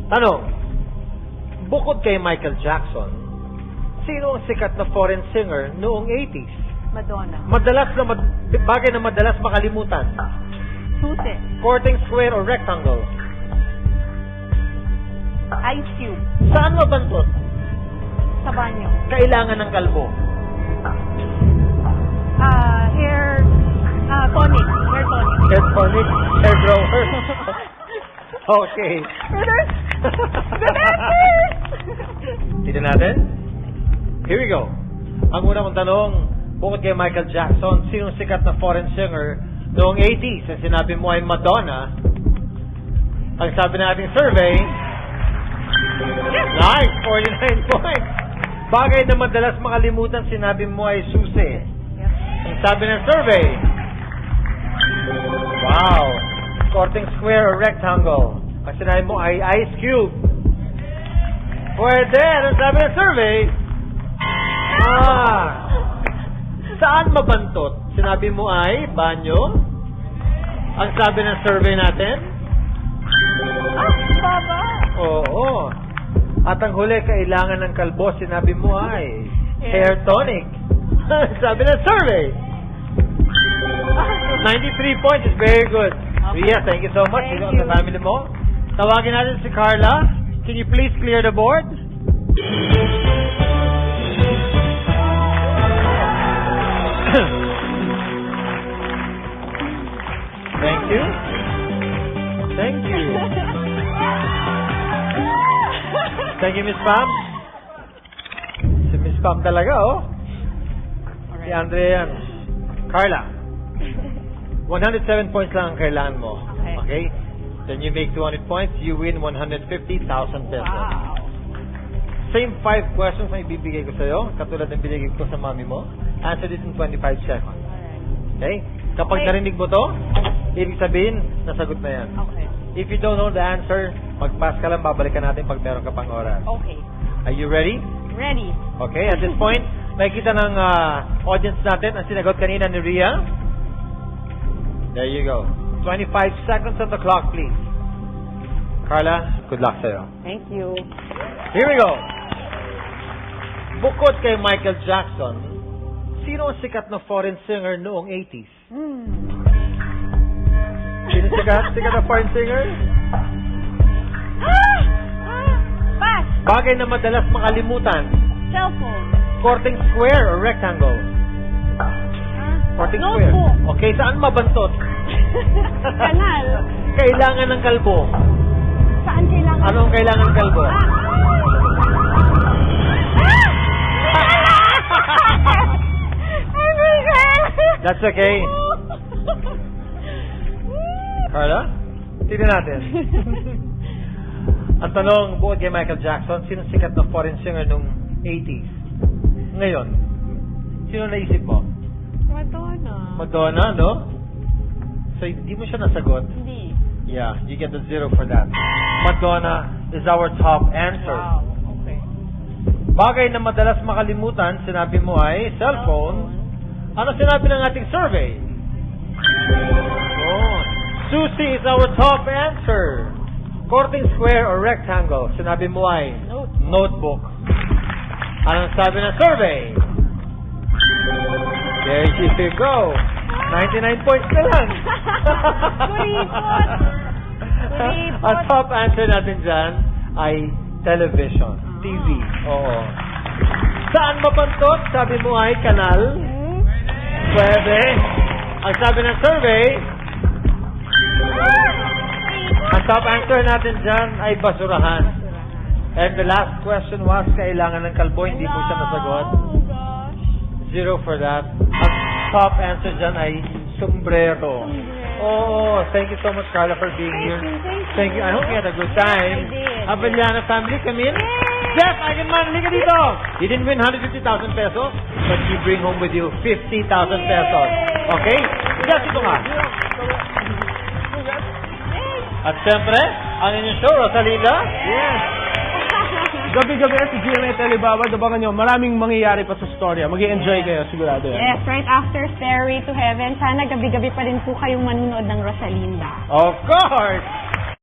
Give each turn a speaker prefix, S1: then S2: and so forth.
S1: Tanong, bukod kay Michael Jackson, sino ang sikat na foreign singer noong 80s?
S2: Madonna.
S1: Bagay na madalas makalimutan.
S2: Susi.
S1: Courting square or rectangle?
S2: Ice Cube.
S1: Saan mabantot?
S2: Sa banyo.
S1: Kailangan ng kalbo.
S2: Hair tonic. Hair tonic.
S1: Hair tonic. Hair grower. Okay.
S2: Good answer!
S1: Tignan natin. Here we go. Ang una kong tanong, bukod kay Michael Jackson, sinong sikat na foreign singer noong 80s? Ang sinabi mo ay Madonna. Ang sabi ng ating survey, nice! 49 points! Bagay na madalas makalimutan, sinabi mo ay susi. Ang sabi ng survey, wow! Courting square or rectangle. Ang sinabi mo ay ice cube. Pwede! Ang sabi ng survey, saan mabantot? Sinabi mo ay banyo. Ang sabi ng survey natin,
S2: baba!
S1: oo. At ang huli, kailangan ng kalbo. Sinabi mo ay hair tonic. Sabi ng survey, 93 points is very good. Ria, thank you so much.
S2: Thank
S1: Dito
S2: you.
S1: sa family mo. Tawagin natin si Carla. Can you please clear the board? Thank you. Thank you. Thank you, Miss Pam. Si Miss Pam talaga, oh. Si Andrea yan. Carla. 107 points lang ang kailangan mo. Okay? Then you make 200 points, you win 150,000 pesos.
S2: Wow.
S1: Same 5 questions na ibibigay ko sa'yo, katulad ng binigay ko sa mami mo. Answer this in 25 seconds. Okay? Kapag narinig mo to, ibig sabihin, nasagot na yan.
S2: Okay.
S1: If you don't know the answer, mag-pass ka lang, babalikan natin pag meron ka pang oras.
S2: Okay.
S1: Are you ready?
S2: Ready.
S1: Okay, at this point, makikita ng audience natin ang sinagot kanina ni Ria. There you go. 25 seconds on the clock, please. Carla, good luck sa'yo.
S2: Thank you.
S1: Here we go. Bukod kay Michael Jackson, sino ang sikat na foreign singer noong 80s? Sino sikat? Sikat na foreign singer?
S2: Pass.
S1: Bagay na madalas makalimutan.
S2: Cellphone.
S1: Courting square or rectangle? Courting square.
S2: Notebook.
S1: Okay, saan mabantot?
S2: Kanal.
S1: Kailangan ng kalbo.
S2: Saan kailangan?
S1: Ano ang kailangan ng kalbo? That's okay. Carla? Tignan natin. Ang tanong, bukod kay Michael Jackson, sino sikat na foreign singer nung 80s? Ngayon, sino naisip mo?
S2: Madonna.
S1: Madonna, no? So, hindi mo siya nasagot?
S2: Hindi.
S1: Yeah, you get the 0 for that. Madonna is our top answer.
S2: Wow. Okay.
S1: Bagay na madalas makalimutan, sinabi mo ay cellphone. Ano sinabi ng ating survey? Oh, Susie is our top answer. Courting square or rectangle, sinabi mo ay notebook. Anong sabi ng survey? There you go. 99 points na lang.
S2: Kuripot.
S1: Ang top answer natin dyan ay television. TV. Oo. Saan mabantot? Sabi mo ay kanal. Pwede. Ang sabi ng survey, ang top answer natin dyan ay basurahan. And the last question was, kailangan ng kalbo, hindi mo siya nasagot. 0 for that. Ang top answer dyan ay sombrero. Oh, thank you so much, Carla, for being here. Thank you. I hope you had a good time. Abeliana family, come in. Jeff, Eigenman, liga dito. You didn't win 150,000 pesos, but you bring home with you 50,000 pesos. Okay? Jeff, ito nga. At siyempre, ang inyong show, Rosalinda.
S3: Yes. Gabi-gabi si GMA Telebaba, abangan nyo, maraming mangyayari pa sa storya. Mag-i-enjoy kayo, sigurado yan.
S2: Yes, right after Stairway to Heaven, sana gabi-gabi pa rin po kayong manunood ng Rosalinda.
S1: Of course!